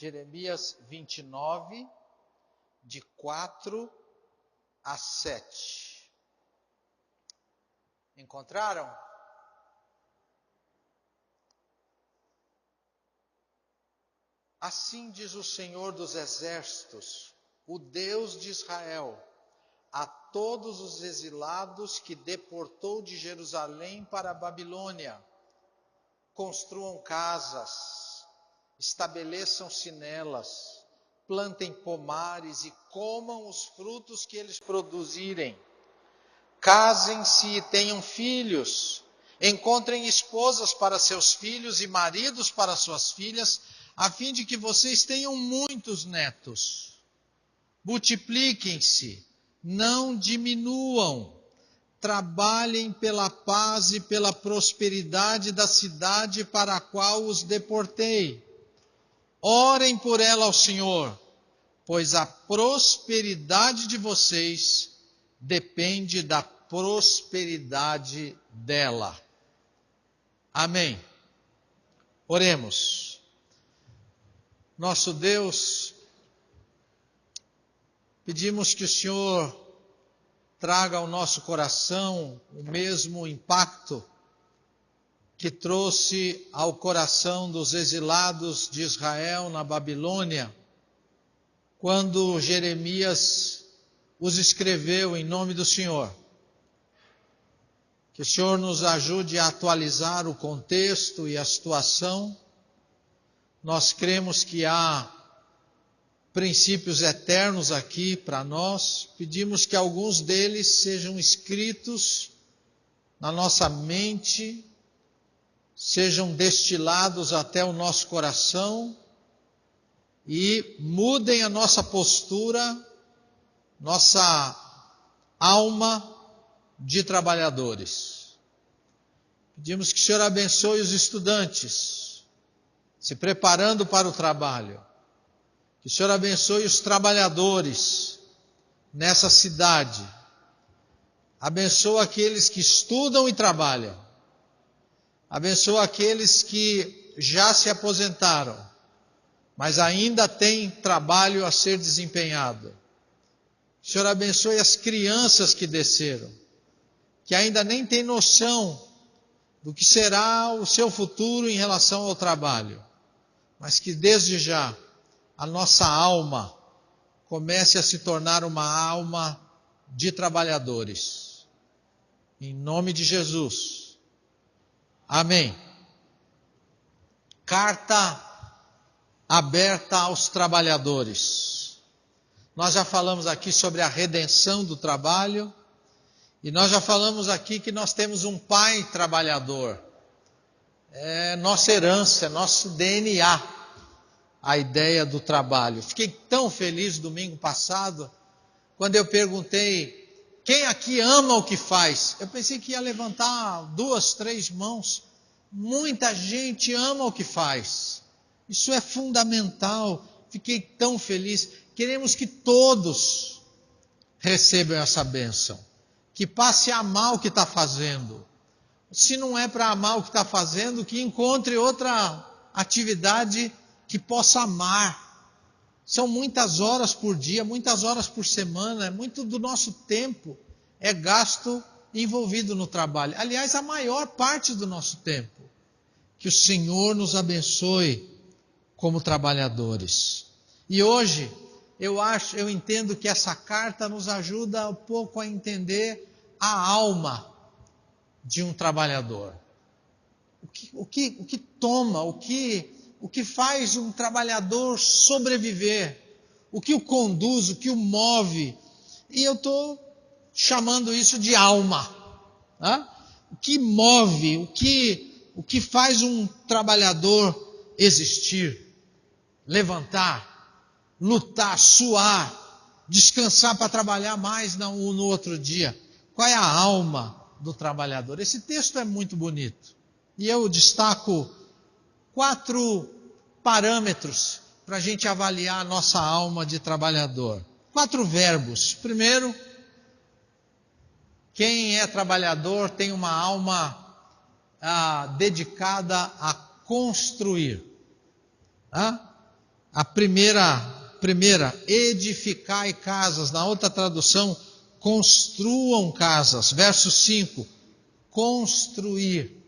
Jeremias 29, de 4 a 7. Encontraram? Assim diz o Senhor dos Exércitos, o Deus de Israel, a todos os exilados que deportou de Jerusalém para a Babilônia: construam casas, estabeleçam-se nelas, plantem pomares e comam os frutos que eles produzirem. Casem-se e tenham filhos, encontrem esposas para seus filhos e maridos para suas filhas, a fim de que vocês tenham muitos netos. Multipliquem-se, não diminuam. Trabalhem pela paz e pela prosperidade da cidade para a qual os deportei. Orem por ela ao Senhor, pois a prosperidade de vocês depende da prosperidade dela. Amém. Oremos. Nosso Deus, pedimos que o Senhor traga ao nosso coração o mesmo impacto que trouxe ao coração dos exilados de Israel na Babilônia, quando Jeremias os escreveu em nome do Senhor. Que o Senhor nos ajude a atualizar o contexto e a situação. Nós cremos que há princípios eternos aqui para nós. Pedimos que alguns deles sejam escritos na nossa mente, sejam destilados até o nosso coração e mudem a nossa postura, nossa alma de trabalhadores. Pedimos que o Senhor abençoe os estudantes, se preparando para o trabalho. Que o Senhor abençoe os trabalhadores nessa cidade. Abençoa aqueles que estudam e trabalham. Abençoa aqueles que já se aposentaram, mas ainda têm trabalho a ser desempenhado. O Senhor abençoe as crianças que desceram, que ainda nem têm noção do que será o seu futuro em relação ao trabalho, mas que desde já a nossa alma comece a se tornar uma alma de trabalhadores. Em nome de Jesus. Amém. Carta aberta aos trabalhadores. Nós já falamos aqui sobre a redenção do trabalho, e nós já falamos aqui que nós temos um pai trabalhador. É nossa herança, é nosso DNA, a ideia do trabalho. Fiquei tão feliz domingo passado, quando eu perguntei: quem aqui ama o que faz? Eu pensei que ia levantar 2, 3 mãos. Muita gente ama o que faz. Isso é fundamental. Fiquei tão feliz. Queremos que todos recebam essa bênção. Que passe a amar o que está fazendo. Se não é para amar o que está fazendo, que encontre outra atividade que possa amar. São muitas horas por dia, muitas horas por semana, muito do nosso tempo é gasto envolvido no trabalho. Aliás, a maior parte do nosso tempo. Que o Senhor nos abençoe como trabalhadores. E hoje, eu entendo que essa carta nos ajuda um pouco a entender a alma de um trabalhador. O que toma, o que faz um trabalhador sobreviver, o que o conduz, o que o move. E eu estou chamando isso de alma. Né? O que move, o que faz um trabalhador existir, levantar, lutar, suar, descansar para trabalhar mais no outro dia. Qual é a alma do trabalhador? Esse texto é muito bonito. E eu destaco 4 parâmetros para a gente avaliar a nossa alma de trabalhador. 4 verbos. Primeiro, quem é trabalhador tem uma alma dedicada a construir. A primeira, edificai casas. Na outra tradução, construam casas. Verso 5, construir.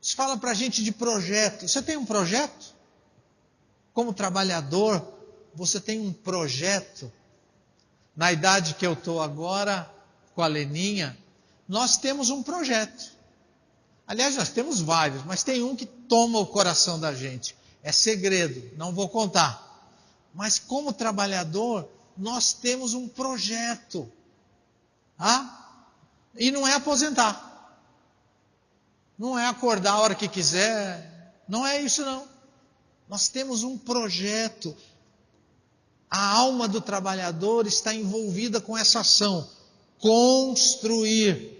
Isso fala para a gente de projeto. Você tem um projeto? Como trabalhador, você tem um projeto? Na idade que eu estou agora, com a Leninha, nós temos um projeto. Aliás, nós temos vários, mas tem um que toma o coração da gente. É segredo, não vou contar. Mas como trabalhador, nós temos um projeto. E não é aposentar. Não é acordar a hora que quiser. Não é isso não. Nós temos um projeto. A alma do trabalhador está envolvida com essa ação. Construir.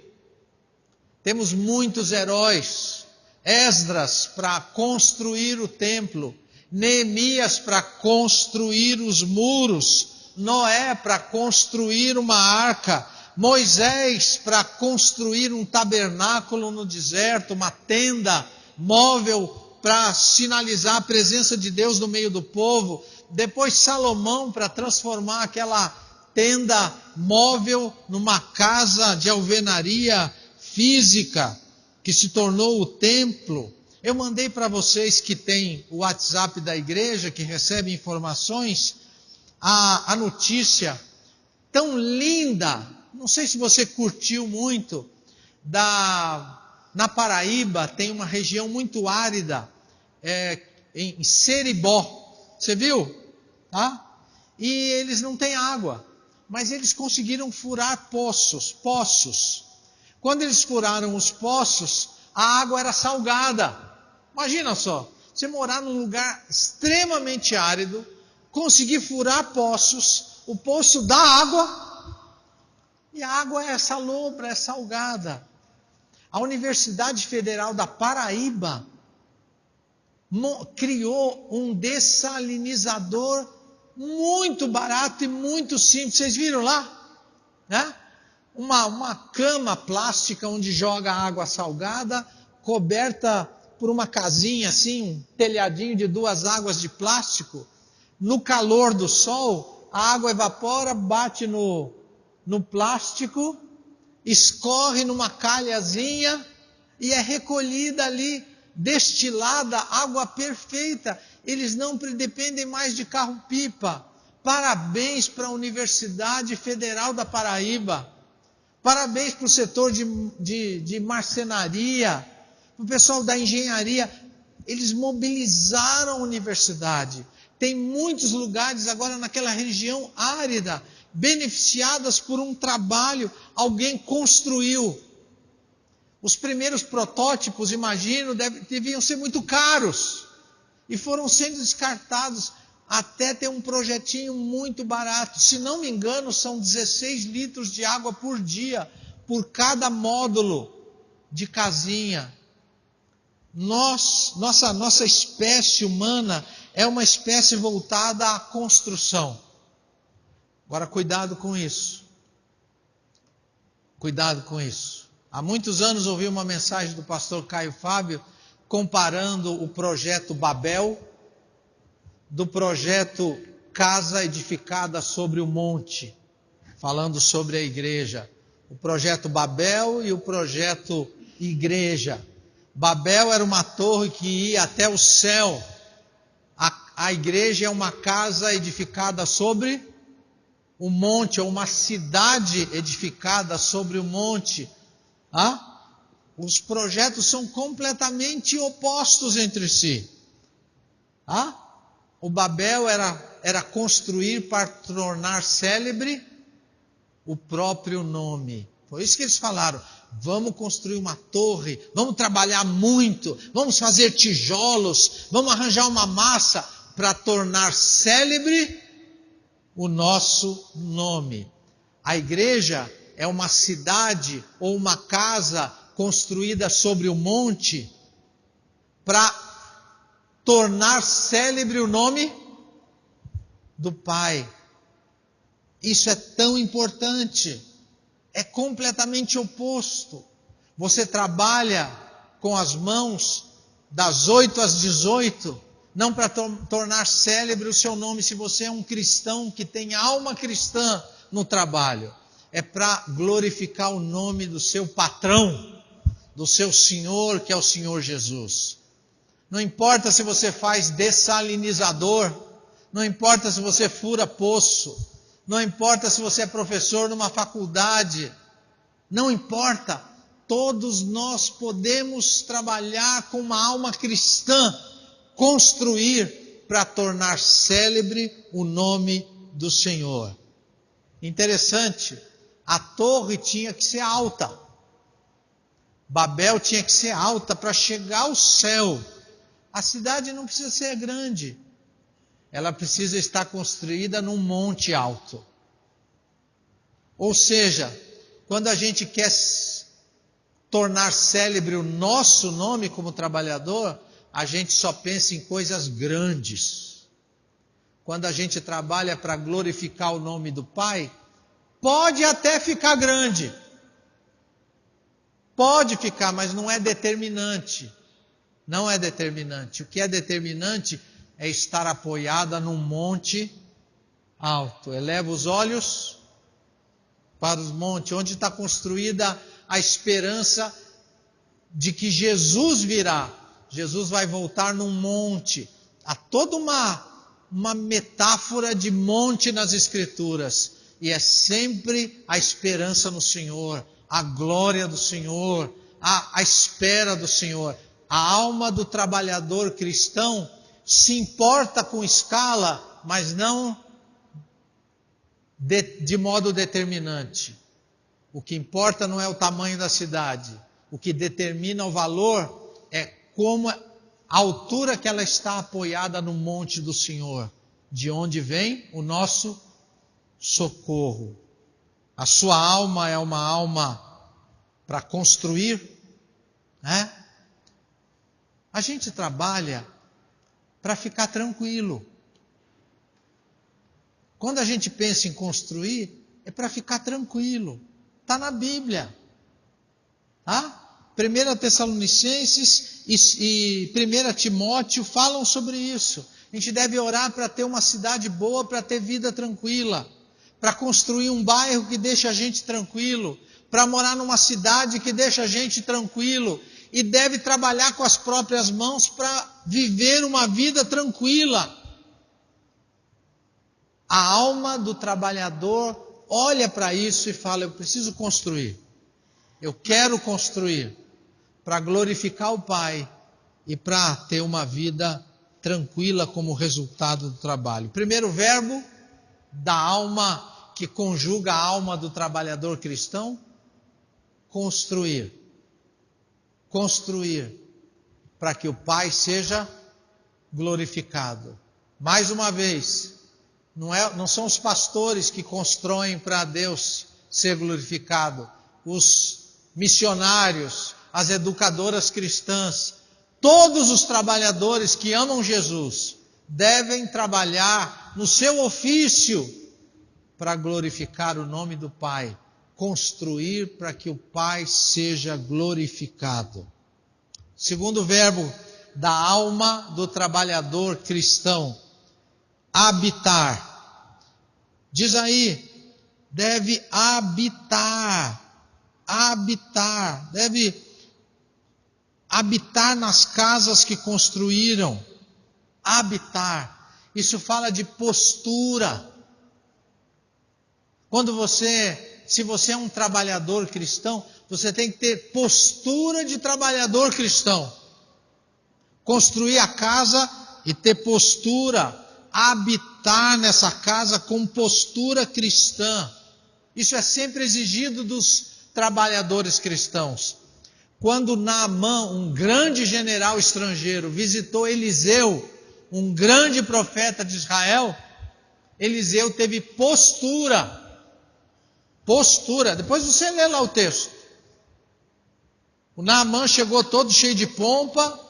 Temos muitos heróis. Esdras para construir o templo. Neemias para construir os muros. Noé para construir uma arca. Moisés para construir um tabernáculo no deserto, uma tenda móvel para sinalizar a presença de Deus no meio do povo. Depois Salomão para transformar aquela tenda móvel numa casa de alvenaria física, que se tornou o templo. Eu mandei para vocês que têm o WhatsApp da igreja, que recebem informações, a notícia tão linda, não sei se você curtiu muito, na Paraíba tem uma região muito árida, em Seribó, você viu? E eles não têm água, mas eles conseguiram furar poços. Quando eles furaram os poços, a água era salgada. Imagina só, você morar num lugar extremamente árido, conseguir furar poços, o poço dá água, e a água é salobra, é salgada. A Universidade Federal da Paraíba criou um dessalinizador muito barato e muito simples. Vocês viram lá? Né? Uma cama plástica onde joga água salgada, coberta por uma casinha assim, um telhadinho de 2 águas de plástico. No calor do sol, a água evapora, bate no plástico, escorre numa calhazinha e é recolhida ali, destilada, água perfeita. Eles não dependem mais de carro-pipa. Parabéns para a Universidade Federal da Paraíba. Parabéns para o setor de marcenaria, para o pessoal da engenharia. Eles mobilizaram a universidade. Tem muitos lugares agora naquela região árida, beneficiadas por um trabalho, alguém construiu. Os primeiros protótipos, imagino, deviam ser muito caros, e foram sendo descartados, até ter um projetinho muito barato. Se não me engano, são 16 litros de água por dia, por cada módulo de casinha. Nossa espécie humana é uma espécie voltada à construção. Agora, cuidado com isso. Cuidado com isso. Há muitos anos ouvi uma mensagem do pastor Caio Fábio comparando o projeto Babel do projeto Casa Edificada sobre o Monte, falando sobre a igreja. O projeto Babel e o projeto Igreja. Babel era uma torre que ia até o céu. A igreja é uma casa edificada sobre o monte, ou uma cidade edificada sobre o monte. Os projetos são completamente opostos entre si. O Babel era construir para tornar célebre o próprio nome. Foi isso que eles falaram. Vamos construir uma torre, vamos trabalhar muito, vamos fazer tijolos, vamos arranjar uma massa para tornar célebre o nosso nome. A igreja é uma cidade ou uma casa construída sobre o monte para tornar célebre o nome do Pai. Isso é tão importante. É completamente oposto. Você trabalha com as mãos das 8 às 18, não para tornar célebre o seu nome, se você é um cristão que tem alma cristã no trabalho. É para glorificar o nome do seu patrão, do seu Senhor, que é o Senhor Jesus. Não importa se você faz dessalinizador, não importa se você fura poço, não importa se você é professor numa faculdade, não importa. Todos nós podemos trabalhar com uma alma cristã, construir para tornar célebre o nome do Senhor. Interessante, a torre tinha que ser alta. Babel tinha que ser alta para chegar ao céu. A cidade não precisa ser grande. Ela precisa estar construída num monte alto. Ou seja, quando a gente quer tornar célebre o nosso nome como trabalhador, a gente só pensa em coisas grandes. Quando a gente trabalha para glorificar o nome do Pai, pode até ficar grande. Pode ficar, mas não é determinante. Não é determinante. O que é determinante é estar apoiada num monte alto. Eleva os olhos para os montes, onde está construída a esperança de que Jesus virá. Jesus vai voltar num monte. Há toda uma metáfora de monte nas Escrituras. E é sempre a esperança no Senhor, a glória do Senhor, a espera do Senhor. A alma do trabalhador cristão se importa com escala, mas não de modo determinante. O que importa não é o tamanho da cidade. O que determina o valor é como a altura que ela está apoiada no monte do Senhor, de onde vem o nosso socorro. A sua alma é uma alma para construir, né? A gente trabalha para ficar tranquilo. Quando a gente pensa em construir, é para ficar tranquilo. Está na Bíblia. Tá? 1 Tessalonicenses e 1 Timóteo falam sobre isso. A gente deve orar para ter uma cidade boa, para ter vida tranquila. Para construir um bairro que deixa a gente tranquilo. Para morar numa cidade que deixa a gente tranquilo. E deve trabalhar com as próprias mãos para viver uma vida tranquila. A alma do trabalhador olha para isso e fala: eu preciso construir. Eu quero construir para glorificar o Pai e para ter uma vida tranquila como resultado do trabalho. Primeiro verbo da alma que conjuga a alma do trabalhador cristão: construir. Construir para que o Pai seja glorificado. Mais uma vez, não são os pastores que constroem para Deus ser glorificado, os missionários, as educadoras cristãs, todos os trabalhadores que amam Jesus devem trabalhar no seu ofício para glorificar o nome do Pai, construir para que o Pai seja glorificado. Segundo verbo da alma do trabalhador cristão: habitar. Diz aí, deve habitar, deve habitar nas casas que construíram. Habitar, isso fala de postura. Se você é um trabalhador cristão, você tem que ter postura de trabalhador cristão. Construir a casa e ter postura, habitar nessa casa com postura cristã. Isso é sempre exigido dos trabalhadores cristãos. Quando Naamã, um grande general estrangeiro, visitou Eliseu, um grande profeta de Israel, Eliseu teve postura. Postura. Depois você lê lá o texto. O Naamã chegou todo cheio de pompa.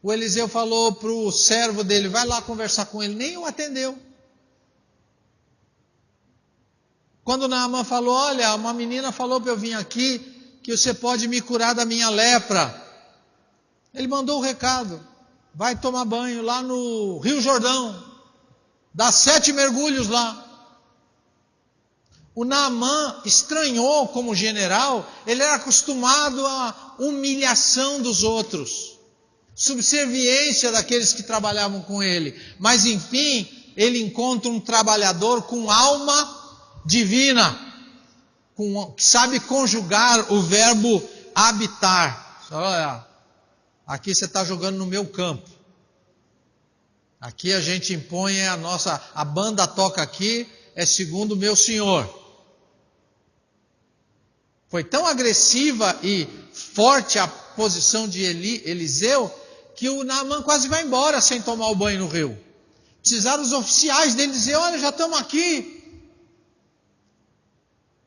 O Eliseu falou para o servo dele: vai lá conversar com ele. Nem o atendeu. Quando o Naamã falou: olha, uma menina falou para eu vir aqui, que você pode me curar da minha lepra. Ele mandou o recado. vai tomar banho lá no Rio Jordão, dá 7 mergulhos lá. O Naamã estranhou como general, ele era acostumado à humilhação dos outros, subserviência daqueles que trabalhavam com ele. Mas enfim, ele encontra um trabalhador com alma divina, que sabe conjugar o verbo habitar. Olha, aqui você está jogando no meu campo. Aqui a gente impõe a banda toca aqui, é segundo o meu senhor. Foi tão agressiva e forte a posição de Eliseu, que o Naamã quase vai embora sem tomar o banho no rio. Precisaram os oficiais dele dizer, olha, já estamos aqui.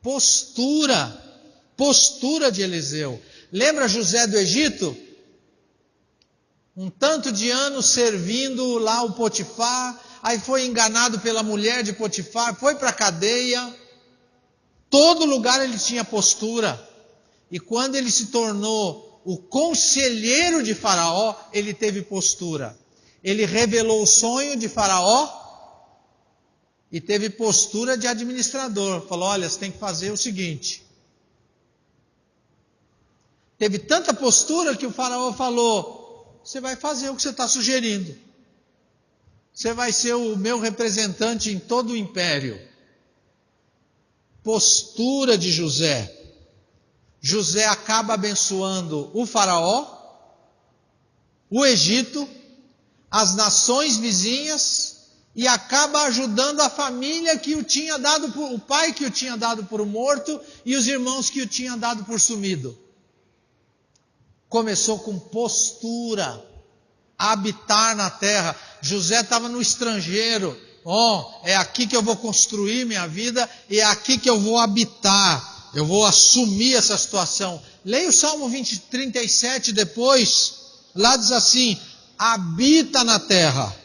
Postura de Eliseu. Lembra José do Egito? Um tanto de anos servindo lá o Potifar, aí foi enganado pela mulher de Potifar, foi para a cadeia. Todo lugar ele tinha postura. E quando ele se tornou o conselheiro de Faraó, ele teve postura. Ele revelou o sonho de Faraó e teve postura de administrador. Falou, olha, você tem que fazer o seguinte. Teve tanta postura que o Faraó falou, você vai fazer o que você está sugerindo. Você vai ser o meu representante em todo o império. Postura de José. José acaba abençoando o Faraó, o Egito, as nações vizinhas e acaba ajudando a família que o tinha dado o pai que o tinha dado por morto e os irmãos que o tinham dado por sumido. Começou com postura, a habitar na terra. José estava no estrangeiro. É aqui que eu vou construir minha vida e é aqui que eu vou habitar. Eu vou assumir essa situação. Leia o Salmo 37 depois. Lá diz assim, habita na terra,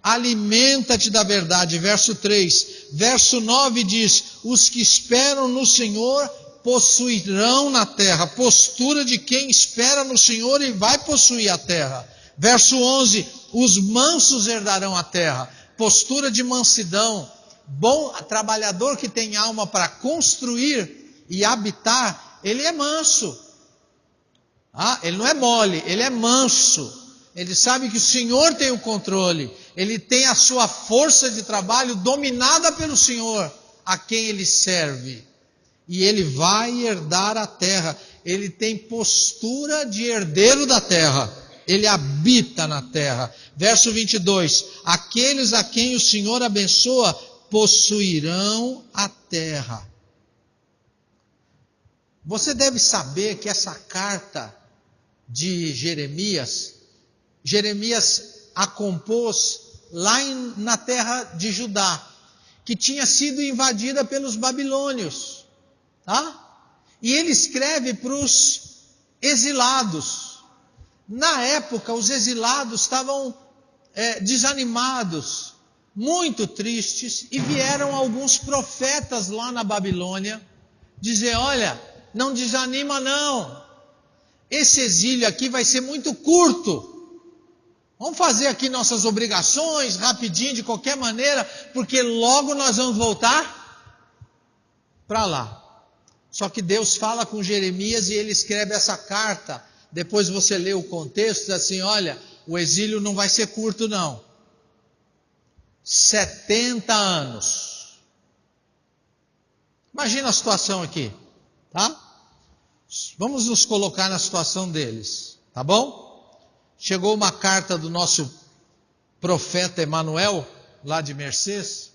alimenta-te da verdade. Verso 3. Verso 9 diz, os que esperam no Senhor possuirão na terra. Postura de quem espera no Senhor e vai possuir a terra. Verso 11, os mansos herdarão a terra. Postura de mansidão. Bom trabalhador que tem alma para construir e habitar, ele é manso. Ele não é mole, ele é manso. Ele sabe que o Senhor tem o controle. Ele tem a sua força de trabalho dominada pelo Senhor, a quem ele serve. E ele vai herdar a terra. Ele tem postura de herdeiro da terra. Ele habita na terra. Verso 22. Aqueles a quem o Senhor abençoa possuirão a terra. Você deve saber que essa carta de Jeremias a compôs lá na terra de Judá, que tinha sido invadida pelos babilônios. E ele escreve para os exilados. Na época, os exilados estavam desanimados, muito tristes, e vieram alguns profetas lá na Babilônia dizer, olha, não desanima não, esse exílio aqui vai ser muito curto, vamos fazer aqui nossas obrigações, rapidinho, de qualquer maneira, porque logo nós vamos voltar para lá. Só que Deus fala com Jeremias e ele escreve essa carta. Depois você lê o contexto, diz assim, olha, o exílio não vai ser curto não. 70 anos. Imagina a situação aqui, tá? Vamos nos colocar na situação deles, tá bom? Chegou uma carta do nosso profeta Emanuel, lá de Mercês,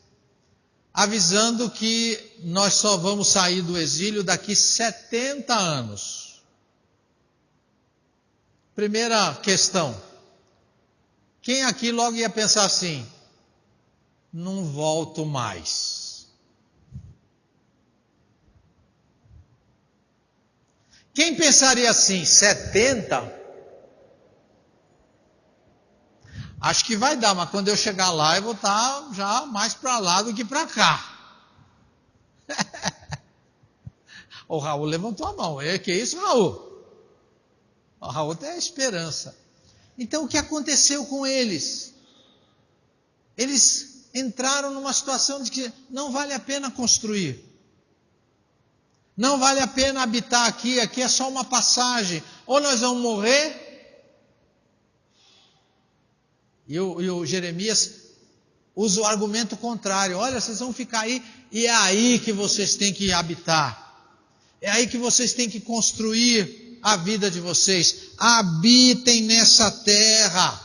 avisando que nós só vamos sair do exílio daqui 70 anos. Primeira questão. Quem aqui logo ia pensar assim, não volto mais? Quem pensaria assim, 70? Acho que vai dar, mas quando eu chegar lá, eu vou estar já mais para lá do que para cá. O Raul levantou a mão. Que isso, Raul? O Raul tem a esperança. Então o que aconteceu com eles? Eles entraram numa situação de que não vale a pena construir. Não vale a pena habitar aqui, aqui é só uma passagem. Ou nós vamos morrer. E o Jeremias usa o argumento contrário. Olha, vocês vão ficar aí, e é aí que vocês têm que habitar. É aí que vocês têm que construir a vida de vocês. Habitem nessa terra.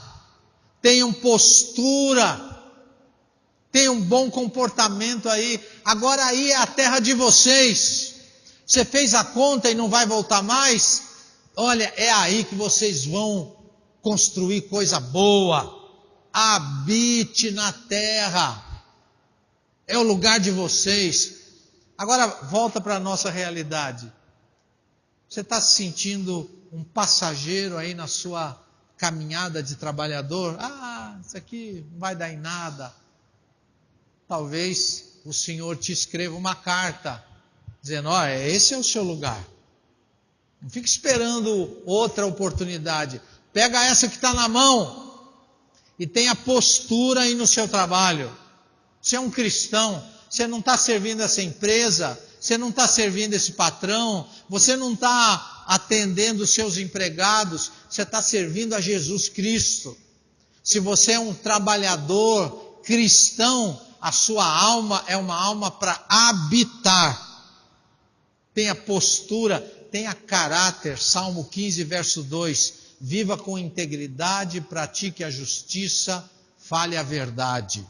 Tenham postura. Tenham um bom comportamento aí. Agora aí é a terra de vocês. Você fez a conta e não vai voltar mais? Olha, é aí que vocês vão construir coisa boa. Habite na terra. É o lugar de vocês. Agora, volta para a nossa realidade. Você está se sentindo um passageiro aí na sua caminhada de trabalhador? Ah, isso aqui não vai dar em nada. Talvez o Senhor te escreva uma carta, dizendo, olha, esse é o seu lugar. Não fique esperando outra oportunidade. Pega essa que está na mão e tenha postura aí no seu trabalho. Você é um cristão, você não está servindo essa empresa, você não está servindo esse patrão, você não está atendendo os seus empregados, você está servindo a Jesus Cristo. Se você é um trabalhador cristão, a sua alma é uma alma para habitar. Tenha postura, tenha caráter. Salmo 15, verso 2. Viva com integridade, pratique a justiça, fale a verdade.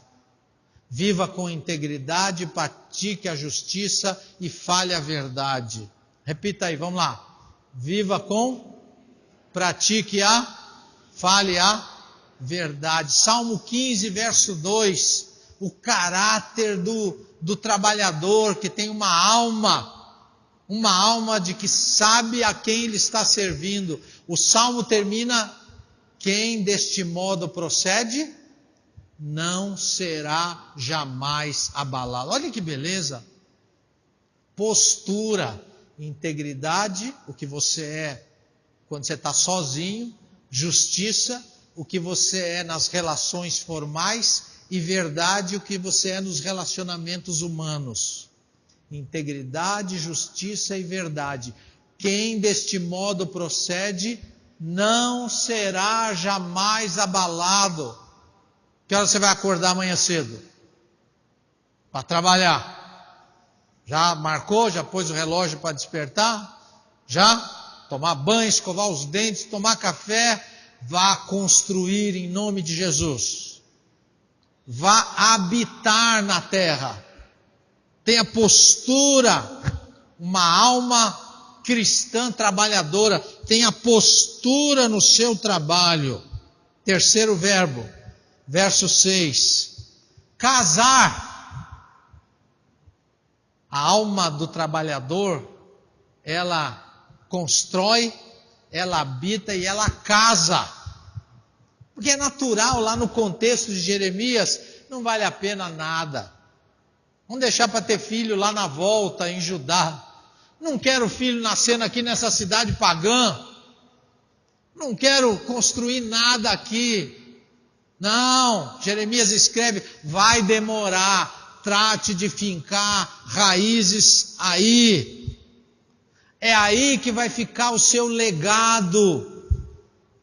Viva com integridade, pratique a justiça e fale a verdade. Repita aí, vamos lá. Viva com, pratique fale a verdade. Salmo 15, verso 2. O caráter do trabalhador que tem uma alma de que sabe a quem ele está servindo. O Salmo termina, quem deste modo procede, não será jamais abalado. Olha que beleza. Postura, integridade, o que você é quando você está sozinho, justiça, o que você é nas relações formais, e verdade, o que você é nos relacionamentos humanos. Integridade, justiça e verdade. Quem deste modo procede, não será jamais abalado. Que hora você vai acordar amanhã cedo? Para trabalhar. Já marcou? Já pôs o relógio para despertar? Já? Tomar banho, escovar os dentes, tomar café. Vá construir em nome de Jesus. Vá habitar na terra. Tenha postura, uma alma cristã trabalhadora. Tenha postura no seu trabalho. Terceiro verbo, verso 6. Casar. A alma do trabalhador, ela constrói, ela habita e ela casa. Porque é natural, lá no contexto de Jeremias, não vale a pena nada. Vamos deixar para ter filho lá na volta, em Judá. Não quero filho nascendo aqui nessa cidade pagã. Não quero construir nada aqui. Não, Jeremias escreve, vai demorar, trate de fincar raízes aí. É aí que vai ficar o seu legado.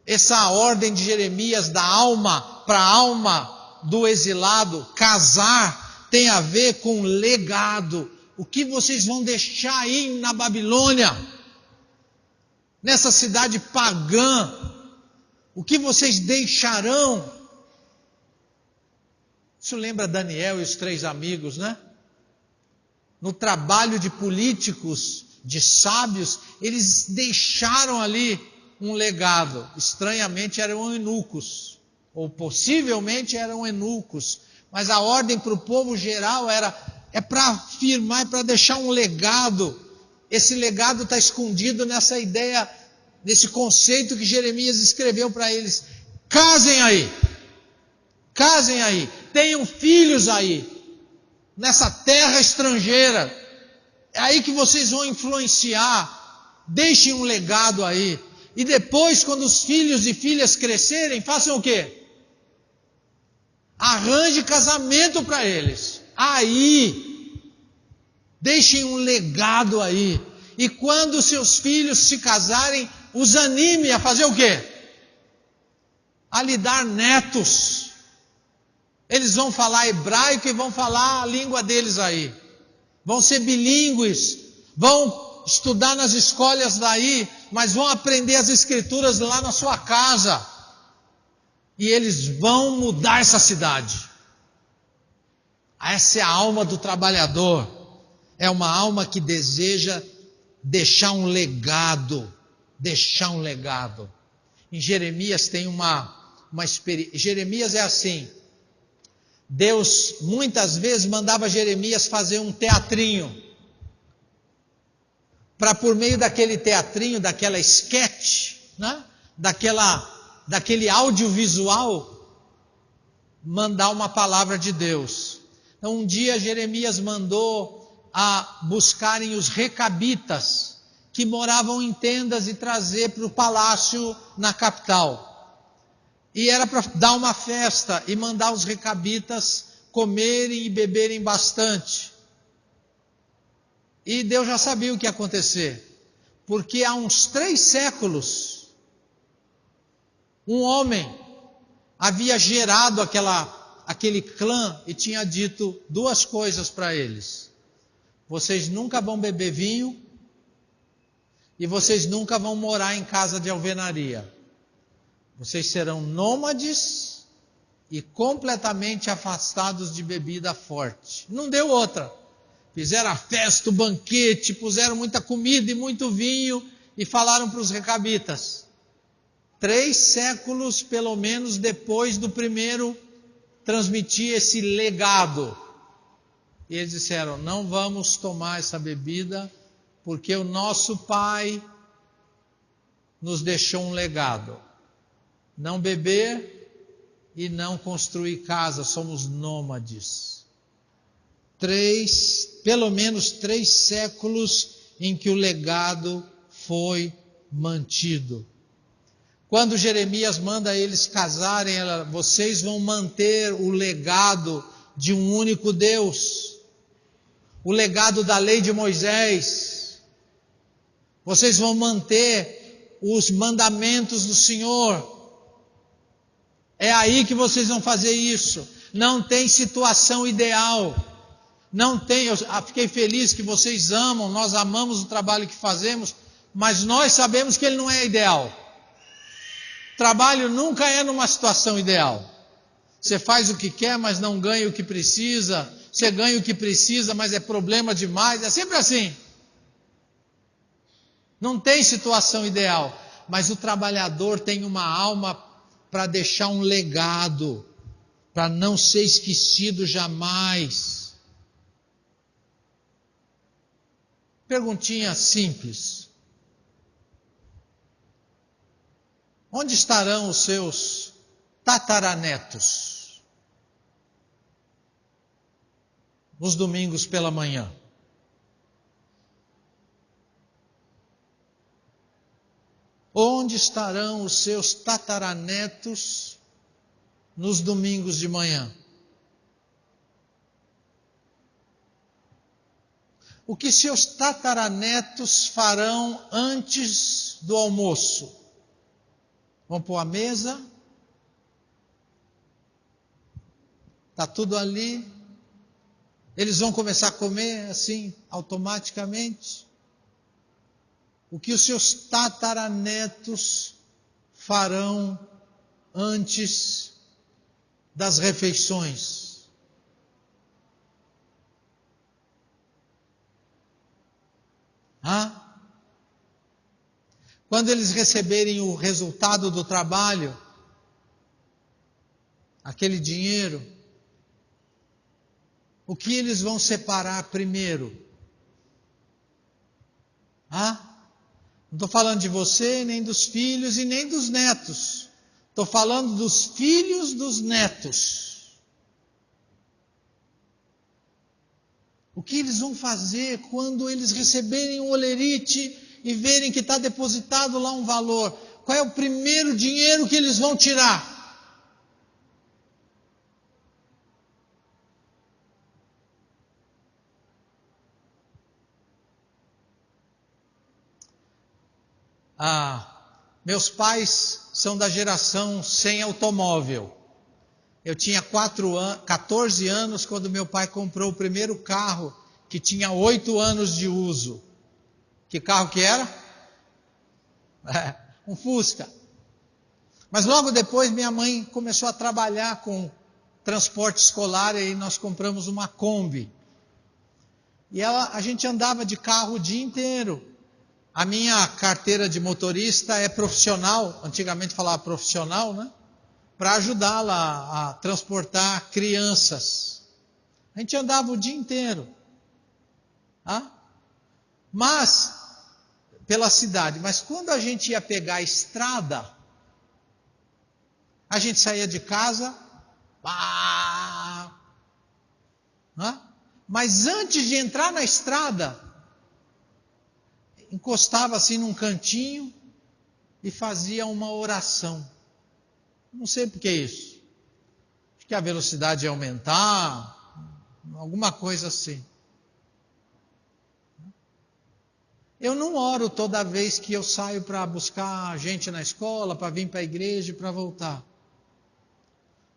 Essa ordem de Jeremias da alma para a alma do exilado, casar, tem a ver com legado. O que vocês vão deixar aí na Babilônia? Nessa cidade pagã? O que vocês deixarão? Isso lembra Daniel e os 3 amigos, né? No trabalho de políticos, de sábios, eles deixaram ali um legado. Estranhamente eram eunucos, ou possivelmente eram eunucos, mas a ordem para o povo geral é para afirmar, é para deixar um legado. Esse legado está escondido nessa ideia, nesse conceito que Jeremias escreveu para eles. Casem aí, tenham filhos aí, nessa terra estrangeira, é aí que vocês vão influenciar. Deixem um legado aí. E depois, quando os filhos e filhas crescerem, façam o quê? Arranje casamento para eles. Aí, deixem um legado aí. E quando seus filhos se casarem, os anime a fazer o quê? A lhe dar netos. Eles vão falar hebraico e vão falar a língua deles aí. Vão ser bilíngues. Vão estudar nas escolas daí, mas vão aprender as escrituras lá na sua casa. E eles vão mudar essa cidade. Essa é a alma do trabalhador. É uma alma que deseja deixar um legado. Deixar um legado. Em Jeremias tem uma experiência. Jeremias é assim. Deus muitas vezes mandava Jeremias fazer um teatrinho. Para por meio daquele teatrinho, daquela sketch, né? Daquele audiovisual, mandar uma palavra de Deus. Então um dia Jeremias mandou a buscarem os recabitas, que moravam em tendas, e trazer para o palácio na capital. E era para dar uma festa e mandar os recabitas comerem e beberem bastante. E Deus já sabia o que ia acontecer. Porque há uns 3 séculos, um homem havia gerado aquele clã e tinha dito 2 coisas para eles. Vocês nunca vão beber vinho e vocês nunca vão morar em casa de alvenaria. Vocês serão nômades e completamente afastados de bebida forte. Não deu outra. Fizeram a festa, o banquete, puseram muita comida e muito vinho e falaram para os recabitas. 3 séculos, pelo menos, depois do primeiro transmitir esse legado. E eles disseram, não vamos tomar essa bebida, porque o nosso pai nos deixou um legado. Não beber e não construir casa, somos nômades. Pelo menos 3 séculos em que o legado foi mantido. Quando Jeremias manda eles casarem, vocês vão manter o legado de um único Deus, o legado da lei de Moisés. Vocês vão manter os mandamentos do Senhor. É aí que vocês vão fazer isso. Não tem situação ideal. Não tem, eu fiquei feliz que vocês amam, nós amamos o trabalho que fazemos, mas nós sabemos que ele não é ideal. Trabalho nunca é numa situação ideal. Você faz o que quer, mas não ganha o que precisa. Você ganha o que precisa, mas é problema demais. É sempre assim. Não tem situação ideal. Mas o trabalhador tem uma alma para deixar um legado, para não ser esquecido jamais. Perguntinha simples. Onde estarão os seus tataranetos? Nos domingos pela manhã. Onde estarão os seus tataranetos nos domingos de manhã? O que seus tataranetos farão antes do almoço? Vão pôr a mesa? Está tudo ali? Eles vão começar a comer assim, automaticamente? O que os seus tataranetos farão antes das refeições? Quando eles receberem o resultado do trabalho, aquele dinheiro, o que eles vão separar primeiro? Não estou falando de você, nem dos filhos e nem dos netos. Estou falando dos filhos dos netos. O que eles vão fazer quando eles receberem um olerite e verem que está depositado lá um valor? qual é o primeiro dinheiro que eles vão tirar? Meus pais são da geração sem automóvel. Eu tinha 14 anos quando meu pai comprou o primeiro carro, que tinha 8 anos de uso. Que carro que era? Um Fusca. Mas logo depois minha mãe começou a trabalhar com transporte escolar e nós compramos uma Kombi. E a gente andava de carro o dia inteiro. A minha carteira de motorista é profissional, antigamente falava profissional, né? Para ajudá-la a transportar crianças. A gente andava o dia inteiro. Mas, pela cidade. Mas quando a gente ia pegar a estrada, a gente saía de casa, mas antes de entrar na estrada, encostava assim num cantinho e fazia uma oração. Não sei por que isso. Acho que a velocidade ia aumentar, alguma coisa assim. Eu não oro toda vez que eu saio para buscar gente na escola, para vir para a igreja e para voltar.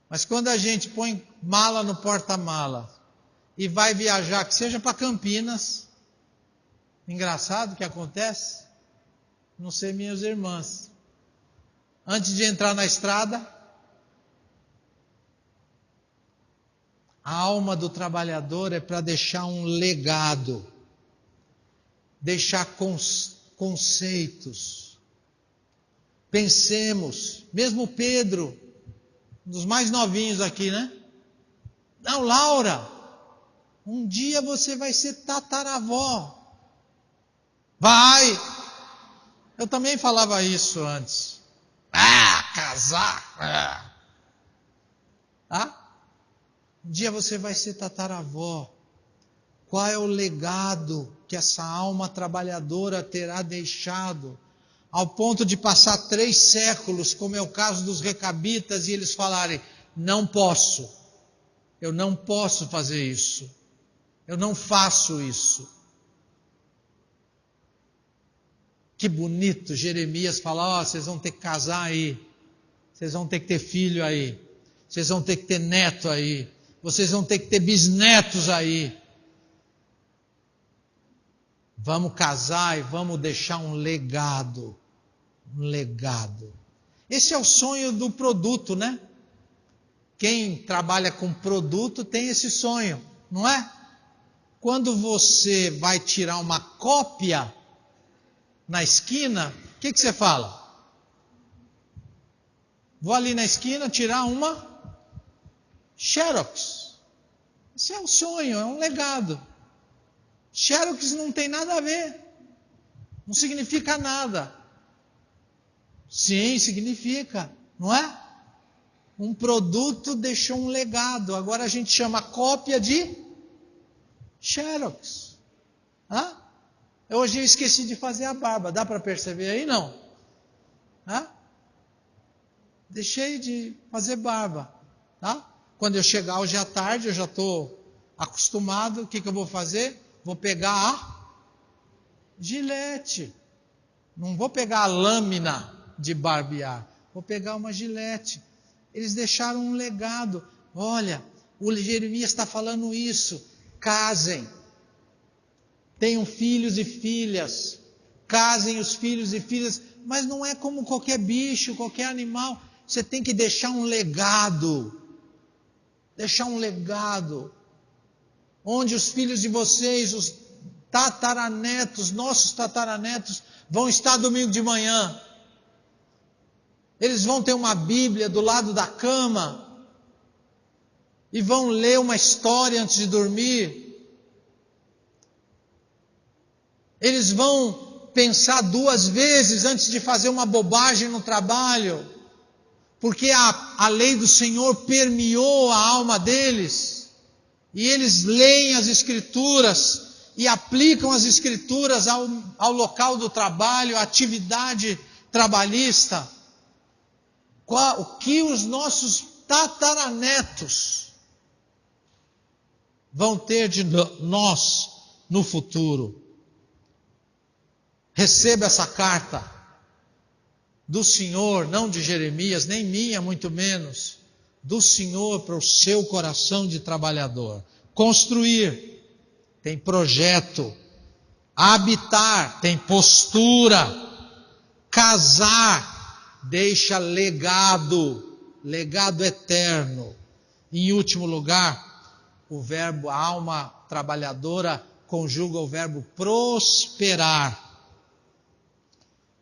Mas quando a gente põe mala no porta-mala e vai viajar, que seja para Campinas, engraçado o que acontece, não sei minhas irmãs, antes de entrar na estrada, a alma do trabalhador é para deixar um legado, deixar conceitos. Pensemos, mesmo Pedro, um dos mais novinhos aqui, né? Não, Laura, um dia você vai ser tataravó. Vai! Eu também falava isso antes. Casar! Um dia você vai ser tataravó. Qual é o legado que essa alma trabalhadora terá deixado? Ao ponto de passar 3 séculos, como é o caso dos recabitas, e eles falarem, não posso. Eu não posso fazer isso. Eu não faço isso. Que bonito, Jeremias fala, vocês vão ter que casar aí, vocês vão ter que ter filho aí, vocês vão ter que ter neto aí, vocês vão ter que ter bisnetos aí. Vamos casar e vamos deixar um legado. Um legado. Esse é o sonho do produto, né? Quem trabalha com produto tem esse sonho, não é? Quando você vai tirar uma cópia na esquina, o que você fala? Vou ali na esquina tirar uma Xerox. Esse é um sonho, é um legado. Xerox não tem nada a ver. Não significa nada. Sim, significa, não é? Um produto deixou um legado. Agora a gente chama cópia de Xerox. Hoje eu esqueci de fazer a barba. Dá para perceber aí, não? Deixei de fazer barba. Quando eu chegar hoje à tarde, eu já estou acostumado. O que eu vou fazer? Vou pegar a gilete. Não vou pegar a lâmina de barbear. Vou pegar uma gilete. Eles deixaram um legado. Olha, o Jeremias está falando isso. Casem. Tenham filhos e filhas. Casem os filhos e filhas. Mas não é como qualquer bicho, qualquer animal. Você tem que deixar um legado. Deixar um legado. Onde os filhos de vocês, os tataranetos, nossos tataranetos, vão estar domingo de manhã. Eles vão ter uma Bíblia do lado da cama. E vão ler uma história antes de dormir. Eles vão pensar 2 vezes antes de fazer uma bobagem no trabalho. Porque a lei do Senhor permeou a alma deles. E eles leem as Escrituras e aplicam as Escrituras ao local do trabalho, à atividade trabalhista, o que os nossos tataranetos vão ter de nós no futuro. Receba essa carta do Senhor, não de Jeremias, nem minha, muito menos, do Senhor para o seu coração de trabalhador. Construir, tem projeto. Habitar, tem postura. Casar, deixa legado eterno. Em último lugar, o verbo, a alma trabalhadora conjuga o verbo prosperar.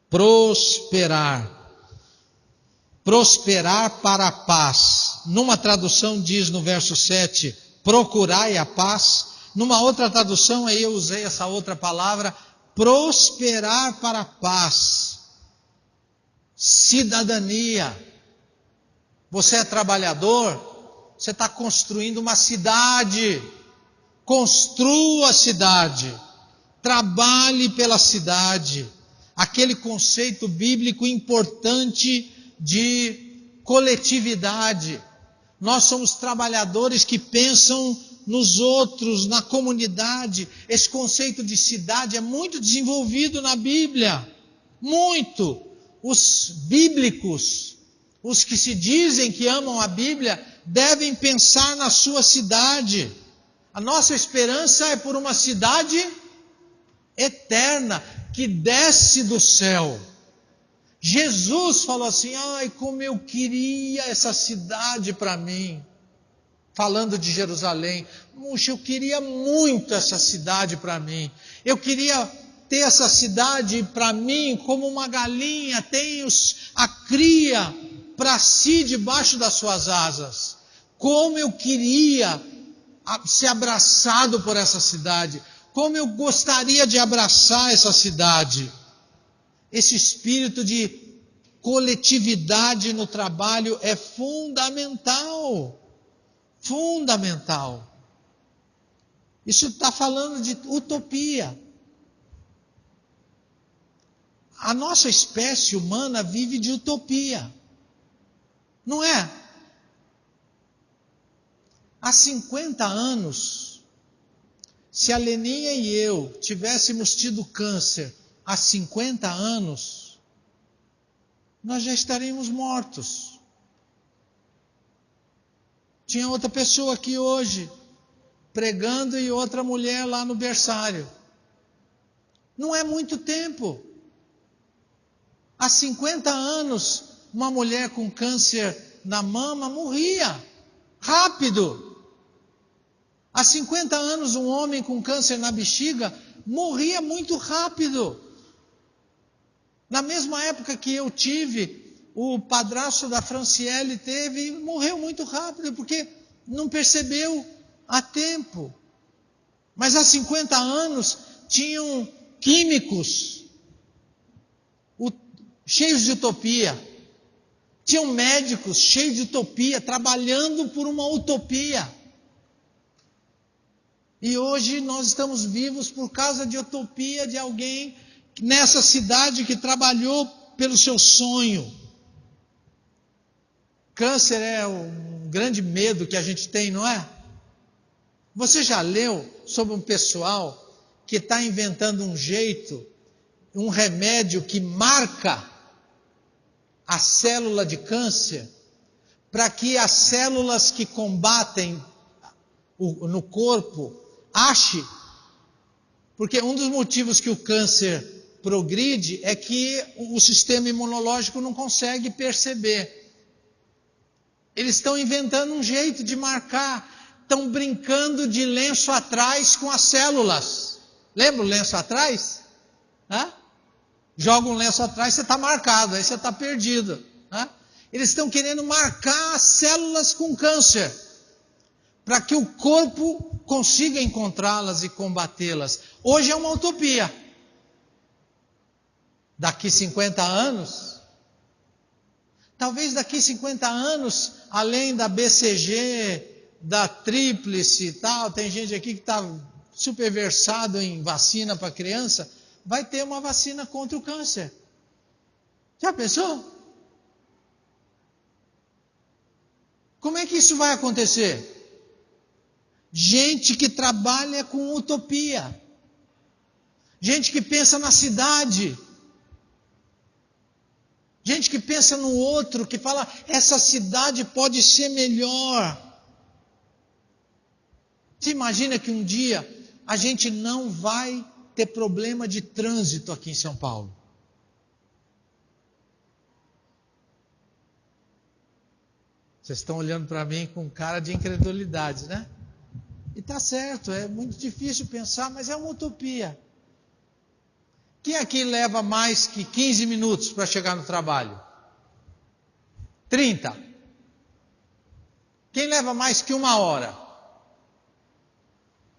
Prosperar. Prosperar para a paz. Numa tradução diz no verso 7, procurai a paz. Numa outra tradução, aí eu usei essa outra palavra, prosperar para a paz. Cidadania. Você é trabalhador, você está construindo uma cidade. Construa a cidade. Trabalhe pela cidade. Aquele conceito bíblico importante de coletividade. Nós somos trabalhadores que pensam nos outros, na comunidade. Esse conceito de cidade é muito desenvolvido na Bíblia. Muito. Os bíblicos, os que se dizem que amam a Bíblia, devem pensar na sua cidade. A nossa esperança é por uma cidade eterna, que desce do céu. Jesus falou assim, ai, como eu queria essa cidade para mim. Falando de Jerusalém, puxa, eu queria muito essa cidade para mim. Eu queria ter essa cidade para mim como uma galinha tem a cria para si debaixo das suas asas. Como eu queria ser abraçado por essa cidade. Como eu gostaria de abraçar essa cidade. Esse espírito de coletividade no trabalho é fundamental. Fundamental. Isso está falando de utopia. A nossa espécie humana vive de utopia. Não é? Há 50 anos, se a Leninha e eu tivéssemos tido câncer há 50 anos, nós já estaríamos mortos. Tinha outra pessoa aqui hoje, pregando, e outra mulher lá no berçário. Não é muito tempo. Há 50 anos, uma mulher com câncer na mama morria. Rápido. Há 50 anos, um homem com câncer na bexiga morria muito rápido. Na mesma época que eu tive, o padrasto da Franciele teve e morreu muito rápido, porque não percebeu a tempo. Mas há 50 anos, tinham químicos cheios de utopia. Tinham médicos cheios de utopia, trabalhando por uma utopia. E hoje nós estamos vivos por causa de utopia de alguém nessa cidade que trabalhou pelo seu sonho. Câncer é um grande medo que a gente tem, não é? Você já leu sobre um pessoal que está inventando um jeito, um remédio que marca a célula de câncer, para que as células que combatem no corpo ache, porque um dos motivos que o câncer progride é que o sistema imunológico não consegue perceber. Eles estão inventando um jeito de marcar, estão brincando de lenço atrás com as células. Lembra o lenço atrás? Joga um lenço atrás, você está marcado, aí você está perdido. Eles estão querendo marcar as células com câncer, para que o corpo consiga encontrá-las e combatê-las. Hoje é uma utopia. Daqui 50 anos, talvez daqui 50 anos, além da BCG, da tríplice e tal, tem gente aqui que está super versado em vacina para criança, vai ter uma vacina contra o câncer. Já pensou? Como é que isso vai acontecer? Gente que trabalha com utopia. Gente que pensa na cidade. Gente que pensa no outro, que fala, essa cidade pode ser melhor. Você imagina que um dia a gente não vai ter problema de trânsito aqui em São Paulo? Vocês estão olhando para mim com cara de incredulidade, né? E está certo, é muito difícil pensar, mas é uma utopia. Quem aqui leva mais que 15 minutos para chegar no trabalho? 30. Quem leva mais que 1 hora?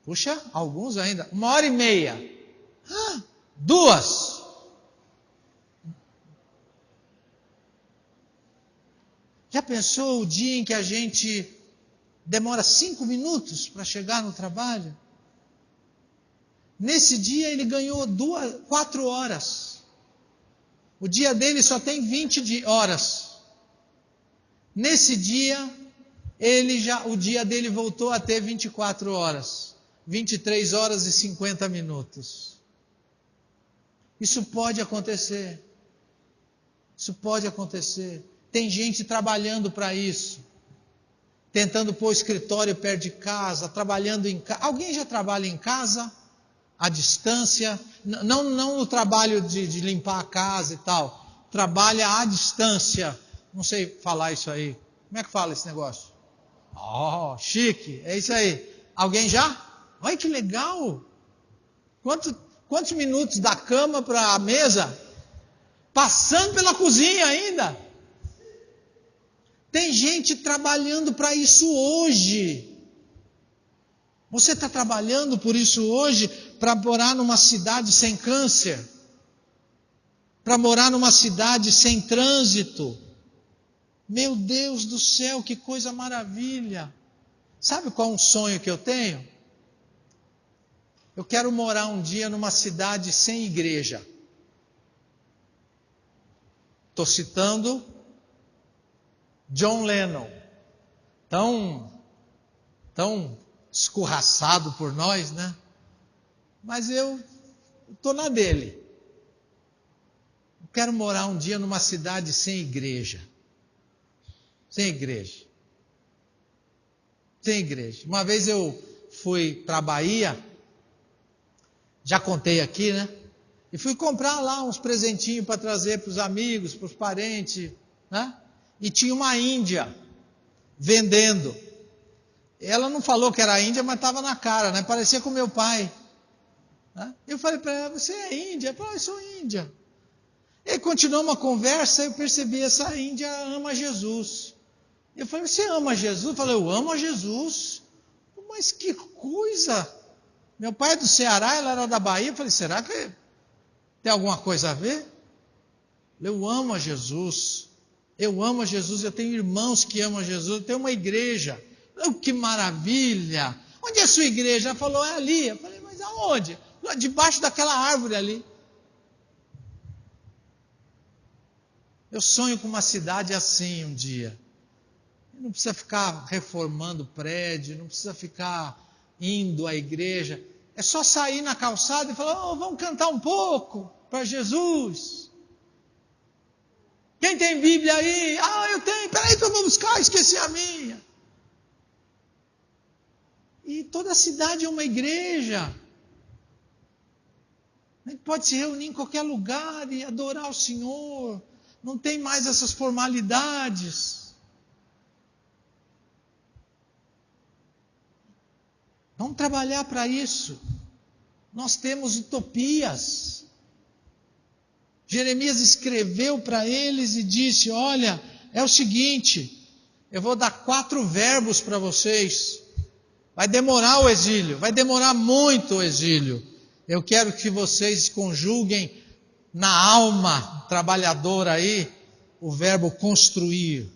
Puxa, alguns ainda. 1h30. 2. Já pensou o dia em que a gente demora 5 minutos para chegar no trabalho? Nesse dia ele ganhou 4 horas. O dia dele só tem 20 horas. Nesse dia, o dia dele voltou a ter 24 horas. 23 horas e 50 minutos. Isso pode acontecer. Isso pode acontecer. Tem gente trabalhando para isso. Tentando pôr o escritório perto de casa, trabalhando em casa. Alguém já trabalha em casa? À distância? Não no trabalho de limpar a casa e tal. Trabalha à distância. Não sei falar isso aí. Como é que fala esse negócio? Oh, chique. É isso aí. Alguém já? Olha que legal. Quantos minutos da cama para a mesa? Passando pela cozinha ainda. Tem gente trabalhando para isso hoje. Você está trabalhando por isso hoje, para morar numa cidade sem câncer, para morar numa cidade sem trânsito. Meu Deus do céu, que coisa maravilha! Sabe qual é um sonho que eu tenho? Eu quero morar um dia numa cidade sem igreja. Estou citando John Lennon, tão escorraçado por nós, né? Mas eu estou na dele. Eu quero morar um dia numa cidade sem igreja. Sem igreja. Sem igreja. Uma vez eu fui para a Bahia, já contei aqui, né? E fui comprar lá uns presentinhos para trazer para os amigos, para os parentes, né? E tinha uma índia vendendo. Ela não falou que era índia, mas estava na cara, né? Parecia com meu pai. Né? Eu falei para ela, você é índia? Ela falou, eu sou índia. E aí continuou uma conversa, eu percebi, essa índia ama Jesus. Eu falei, você ama Jesus? Eu falei, eu amo a Jesus. Mas que coisa! Meu pai é do Ceará, ela era da Bahia. Eu falei, será que tem alguma coisa a ver? Eu amo a Jesus. Eu amo a Jesus, eu tenho irmãos que amam a Jesus, eu tenho uma igreja. Oh, que maravilha! Onde é a sua igreja? Ela falou, é ali. Eu falei, mas aonde? Lá debaixo daquela árvore ali. Eu sonho com uma cidade assim um dia. Não precisa ficar reformando prédio, não precisa ficar indo à igreja. É só sair na calçada e falar, vamos cantar um pouco para Jesus. Quem tem Bíblia aí? Eu tenho. Peraí que eu vou buscar, esqueci a minha. E toda a cidade é uma igreja. A gente pode se reunir em qualquer lugar e adorar o Senhor. Não tem mais essas formalidades. Vamos trabalhar para isso. Nós temos utopias. Jeremias escreveu para eles e disse, olha, é o seguinte, eu vou dar 4 verbos para vocês. Vai demorar o exílio, vai demorar muito o exílio. Eu quero que vocês conjuguem na alma trabalhadora aí o verbo construir.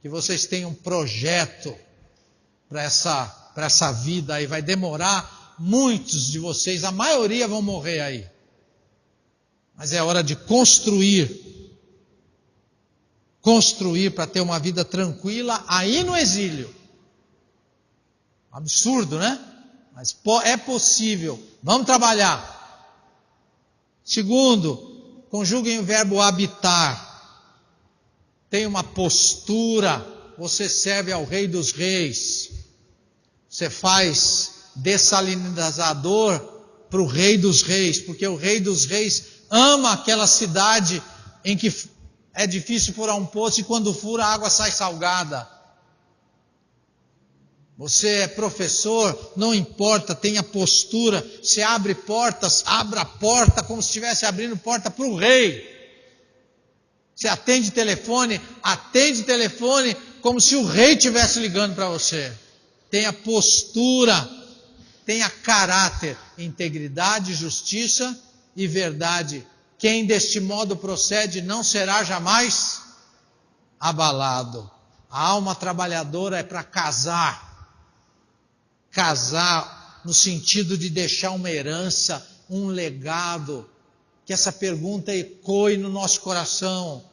Que vocês tenham um projeto para essa vida aí. Vai demorar, muitos de vocês, a maioria vão morrer aí. Mas é hora de construir construir para ter uma vida tranquila aí no exílio. Absurdo, né? Mas é possível. Vamos trabalhar. Segundo, conjuguem o verbo habitar. Tem uma postura. Você serve ao Rei dos Reis. Você faz dessalinizador para o Rei dos Reis, porque o Rei dos Reis ama aquela cidade em que é difícil furar um poço e quando fura a água sai salgada. Você é professor, não importa, tenha postura. Você abre portas, abra a porta como se estivesse abrindo porta para o rei. Você atende telefone como se o rei estivesse ligando para você. Tenha postura, tenha caráter, integridade, justiça e verdade. Quem deste modo procede não será jamais abalado. A alma trabalhadora é para casar no sentido de deixar uma herança, um legado, que essa pergunta ecoe no nosso coração.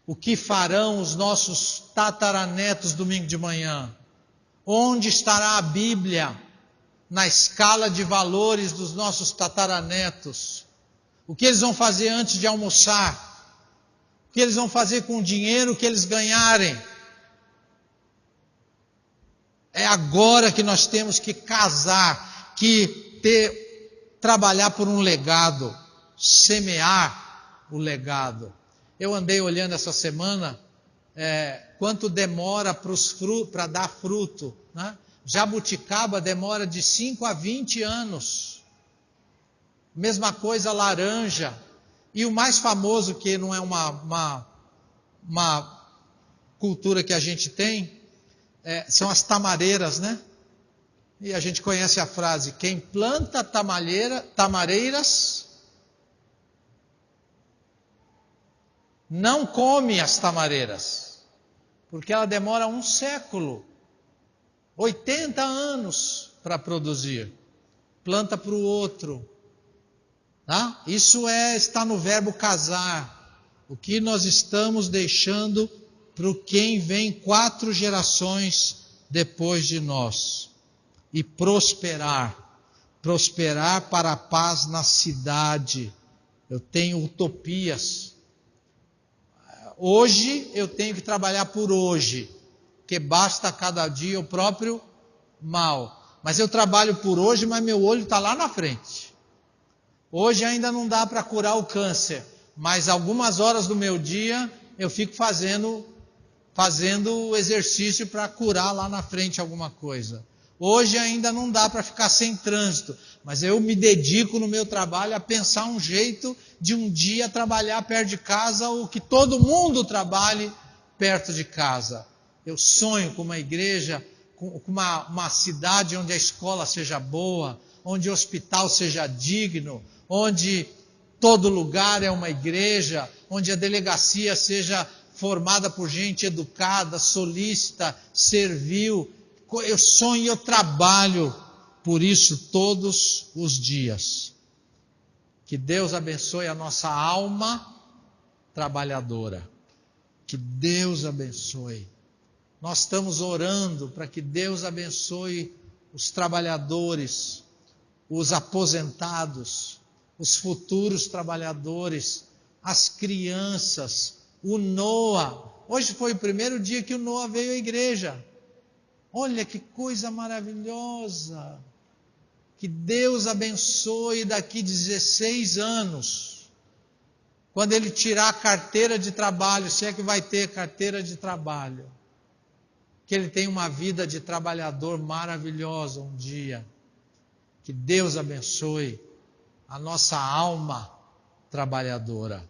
O que farão os nossos tataranetos domingo de manhã? Onde estará a Bíblia na escala de valores dos nossos tataranetos? O que eles vão fazer antes de almoçar? O que eles vão fazer com o dinheiro que eles ganharem? É agora que nós temos que casar, trabalhar por um legado, semear o legado. Eu andei olhando essa semana quanto demora para dar fruto, né? Jabuticaba demora de 5 a 20 anos. Mesma coisa laranja. E o mais famoso, que não é uma cultura que a gente tem, são as tamareiras, né? E a gente conhece a frase: quem planta tamareiras não come as tamareiras, porque ela demora 1 século, 80 anos para produzir. Planta para o outro. Tá? Isso está no verbo casar. O que nós estamos deixando para quem vem 4 gerações depois de nós. E prosperar para a paz na cidade. Eu tenho utopias. Hoje eu tenho que trabalhar por hoje, porque basta cada dia o próprio mal. Mas eu trabalho por hoje, mas meu olho está lá na frente. Hoje ainda não dá para curar o câncer, mas algumas horas do meu dia eu fico fazendo exercício para curar lá na frente alguma coisa. Hoje ainda não dá para ficar sem trânsito, mas eu me dedico no meu trabalho a pensar um jeito de um dia trabalhar perto de casa, ou que todo mundo trabalhe perto de casa. Eu sonho com uma igreja, com uma cidade onde a escola seja boa, onde o hospital seja digno, onde todo lugar é uma igreja, onde a delegacia seja formada por gente educada, solícita, servil. Eu sonho e eu trabalho por isso todos os dias. Que Deus abençoe a nossa alma trabalhadora. Que Deus abençoe. Nós estamos orando para que Deus abençoe os trabalhadores, os aposentados, os futuros trabalhadores, as crianças, o Noah. Hoje foi o primeiro dia que o Noah veio à igreja. Olha que coisa maravilhosa. Que Deus abençoe daqui 16 anos. Quando ele tirar a carteira de trabalho, se é que vai ter carteira de trabalho. Que ele tenha uma vida de trabalhador maravilhosa um dia. Que Deus abençoe a nossa alma trabalhadora.